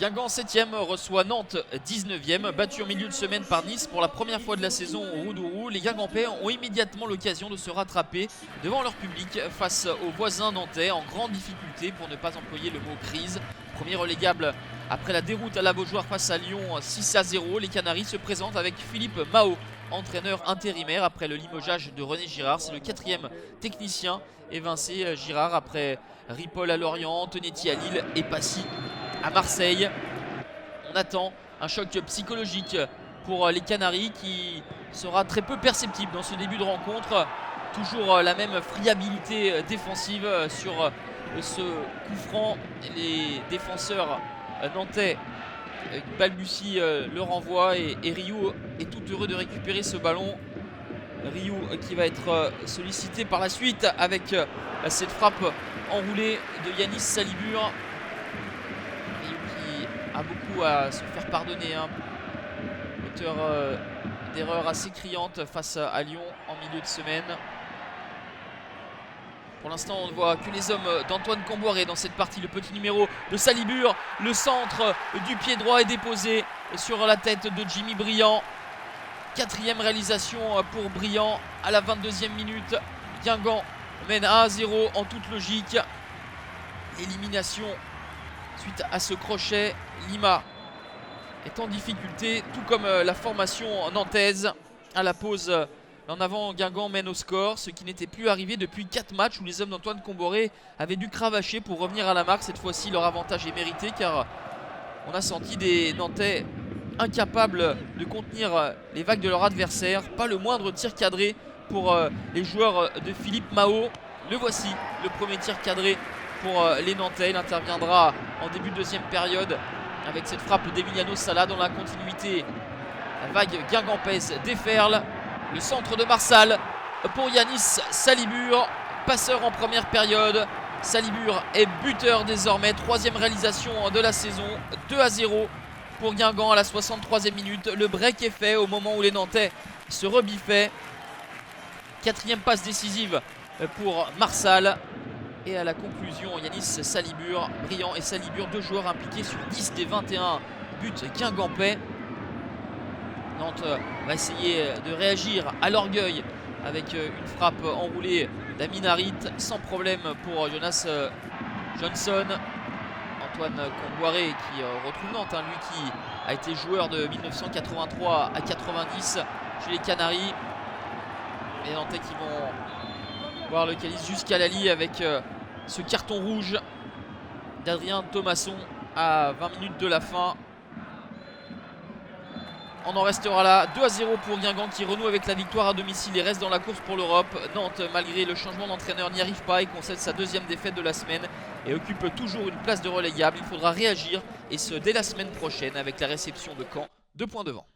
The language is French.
Guingamp 7ème reçoit Nantes 19ème, battu en milieu de semaine par Nice pour la première fois de la saison au Roudourou. Les Guingampais ont immédiatement l'occasion de se rattraper devant leur public face aux voisins nantais en grande difficulté pour ne pas employer le mot crise. Premier relégable après la déroute à la Beaujoire face à Lyon 6-0, les Canaries se présentent avec Philippe Mao, entraîneur intérimaire après le limogeage de René Girard. C'est le 4e technicien évincé Girard après Ripoll à Lorient, Antonetti à Lille et Passy à Marseille. On attend un choc psychologique pour les Canaries qui sera très peu perceptible dans ce début de rencontre. Toujours la même friabilité défensive sur ce coup franc. Les défenseurs nantais balbutient le renvoi et Rioux est tout heureux de récupérer ce ballon. Rioux qui va être sollicité par la suite avec cette frappe enroulée de Yanis Salibur. Rioux qui a beaucoup à se faire pardonner, auteur d'erreurs assez criantes face à Lyon en milieu de semaine. Pour l'instant, on ne voit que les hommes d'Antoine Comboiré dans cette partie. Le petit numéro de Salibur, le centre du pied droit est déposé sur la tête de Jimmy Briand. 4e réalisation pour Briand à la 22e minute. Guingamp mène 1-0 en toute logique. Élimination suite à ce crochet. Lima est en difficulté, tout comme la formation nantaise. À la pause, en avant, Guingamp mène au score, ce qui n'était plus arrivé depuis 4 matchs où les hommes d'Antoine Comboiré avaient dû cravacher pour revenir à la marque. Cette fois-ci, leur avantage est mérité car on a senti des Nantais incapables de contenir les vagues de leur adversaire. Pas le moindre tir cadré pour les joueurs de Philippe Mao. Le voici, le premier tir cadré pour les Nantais. Il interviendra en début de deuxième période avec cette frappe d'Emiliano Sala dans la continuité. La vague guingampaise déferle. Le centre de Marsal pour Yanis Salibur, passeur en première période. Salibur est buteur désormais, 3e réalisation de la saison. 2-0 pour Guingamp à la 63e minute. Le break est fait au moment où les Nantais se rebiffaient. 4e passe décisive pour Marsal. Et à la conclusion, Yanis Salibur, Briand et Salibur, 2 joueurs impliqués sur 10 des 21 buts guingampais. Nantes va essayer de réagir à l'orgueil avec une frappe enroulée d'Amin Harit sans problème pour Jonas Johnson. Antoine Comboiré qui retrouve Nantes, lui qui a été joueur de 1983 à 90 chez les Canaries. Les Nantais qui vont voir le calice jusqu'à la ligne avec ce carton rouge d'Adrien Thomasson à 20 minutes de la fin. On en restera là, 2-0 pour Guingamp qui renoue avec la victoire à domicile et reste dans la course pour l'Europe. Nantes, malgré le changement d'entraîneur, n'y arrive pas et concède sa 2e défaite de la semaine et occupe toujours une place de relégable. Il faudra réagir et ce dès la semaine prochaine avec la réception de Caen, 2 points devant.